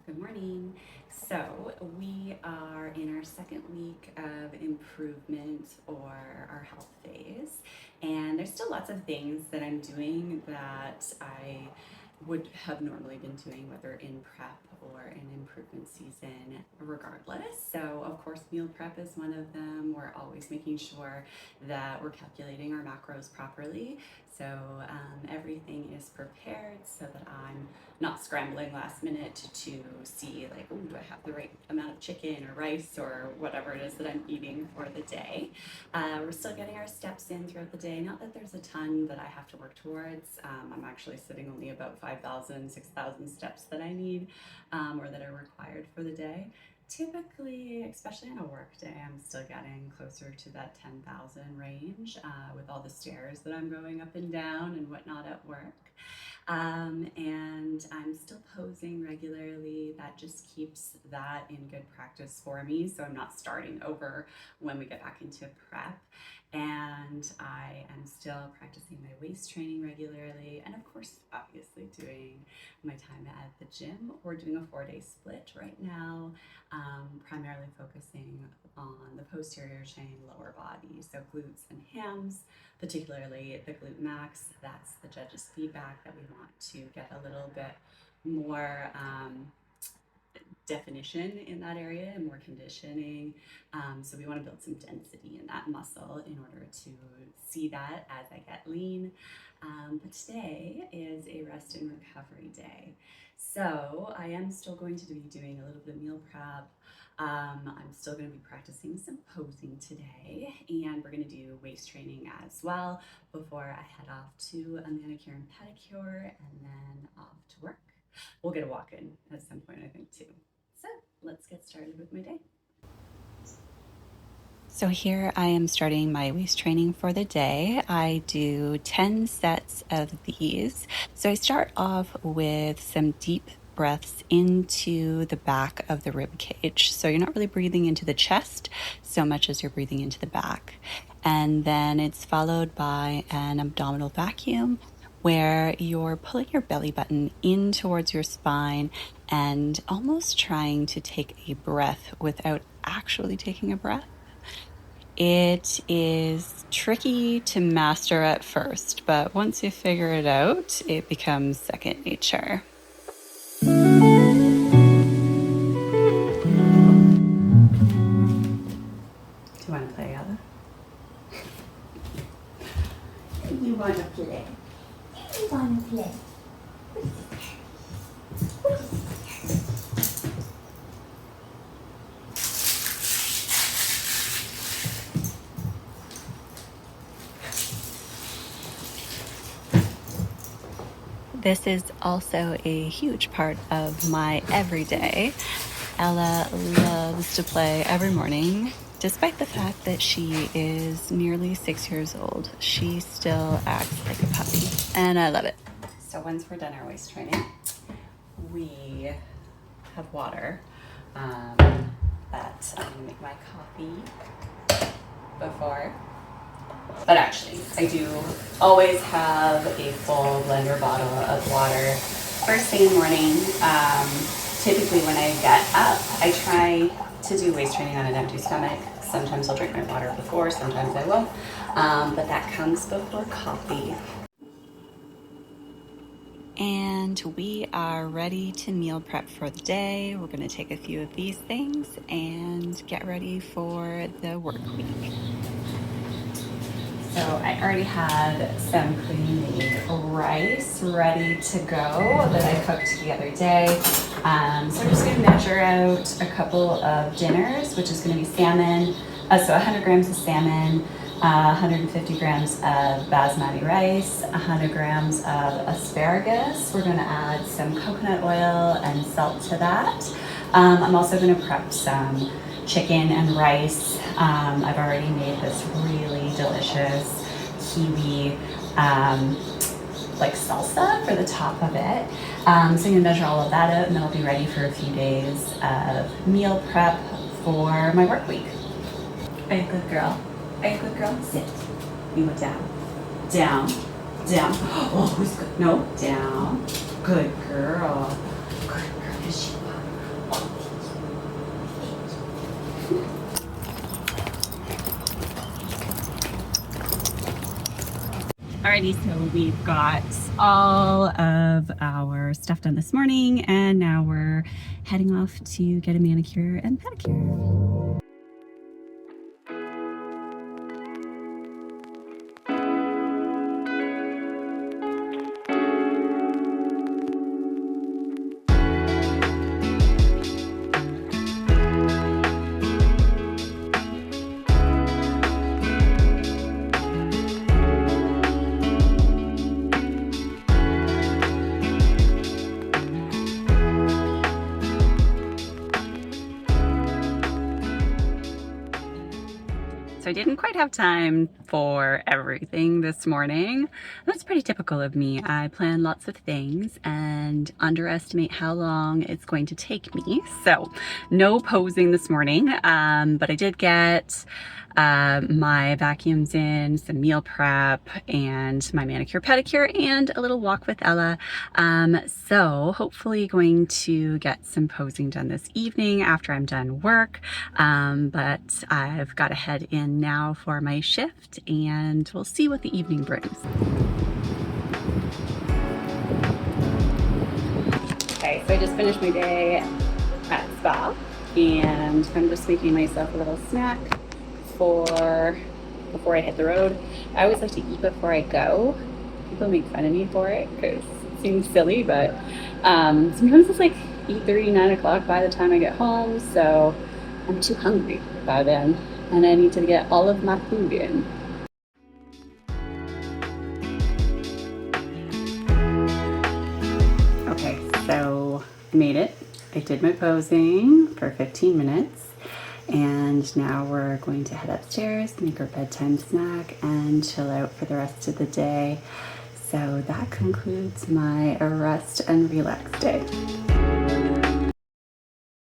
Good morning. So we are in our second week of improvement or our health phase, and there's still lots of things that I'm doing that I would have normally been doing, whether in prep or in improvement season, regardless. So, of course, meal prep is one of them. We're always making sure that we're calculating our macros properly. So, everything is prepared so that I'm not scrambling last minute to see, like, oh, do I have the right amount of chicken or rice or whatever it is that I'm eating for the day. We're still getting our steps in throughout the day. Not that there's a ton that I have to work towards. I'm actually sitting only about 5,000, 6,000 steps that I need or that are required for the day. Typically, especially on a work day, I'm still getting closer to that 10,000 range with all the stairs that I'm going up and down and whatnot at work. And I'm still posing regularly. That just keeps that in good practice for me. So I'm not starting over when we get back into prep. And I am still practicing my waist training regularly. And of course, obviously, doing my time at the gym. We're doing a 4-day split right now, primarily focusing on the posterior chain, lower body. So glutes and hams, particularly the glute max. That's the judge's feedback that we want to get a little bit more definition in that area and more conditioning. So we want to build some density in that muscle in order to see that as I get lean. But today is a rest and recovery day. So I am still going to be doing a little bit of meal prep. I'm still going to be practicing some posing today, and we're going to do waist training as well before I head off to a manicure and pedicure and then off to work. We'll get a walk in at some point, I think, too. So let's get started with my day. So here I am starting my waist training for the day. I do 10 sets of these. So I start off with some deep breaths into the back of the rib cage. So you're not really breathing into the chest so much as you're breathing into the back. And then it's followed by an abdominal vacuum where you're pulling your belly button in towards your spine and almost trying to take a breath without actually taking a breath. It is tricky to master at first, but once you figure it out, it becomes second nature. Do you want to play, Ella? You want to play? You want to play? This is also a huge part of my everyday. Ella loves to play every morning. Despite the fact that she is nearly 6 years old, she still acts like a puppy, and I love it. So once we're done our waist training, we have water that I'm gonna make my coffee before. But actually, I do always have a full blender bottle of water first thing in the morning. Typically when I get up, I try to do waist training on an empty stomach. Sometimes I'll drink my water before, sometimes I won't. But that comes before coffee. And we are ready to meal prep for the day. We're going to take a few of these things and get ready for the work week. So I already had some pre-made rice ready to go that I cooked the other day. So I'm just going to measure out a couple of dinners, which is going to be salmon. So 100 grams of salmon, 150 grams of basmati rice, 100 grams of asparagus. We're going to add some coconut oil and salt to that. I'm also going to prep some chicken and rice. I've already made this really delicious kiwi like salsa for the top of it. So I'm going to measure all of that out, and then I'll be ready for a few days of meal prep for my work week. Are you a good girl? Are you a good girl? Sit. You go down. Down. Down. Oh, who's good? No, down. Good girl. Good girl. Here she are. Alrighty, so we've got all of our stuff done this morning, and now we're heading off to get a manicure and pedicure. So I didn't quite have time for everything this morning. That's pretty typical of me. I plan lots of things and underestimate how long it's going to take me. So no posing this morning, but I did get my vacuums in, some meal prep, and my manicure pedicure, and a little walk with Ella. So hopefully going to get some posing done this evening after I'm done work. But I've got to head in now for my shift, and we'll see what the evening brings. Okay, so I just finished my day at spa, and I'm just making myself a little snack before I hit the road. I always like to eat before I go. People make fun of me for it because it seems silly, but sometimes it's like 8:30, 9 o'clock by the time I get home, so I'm too hungry by then, and I need to get all of my food in. Okay, so I made it. I did my posing for 15 minutes. And now we're going to head upstairs, make our bedtime snack, and chill out for the rest of the day. So that concludes my rest and relax day.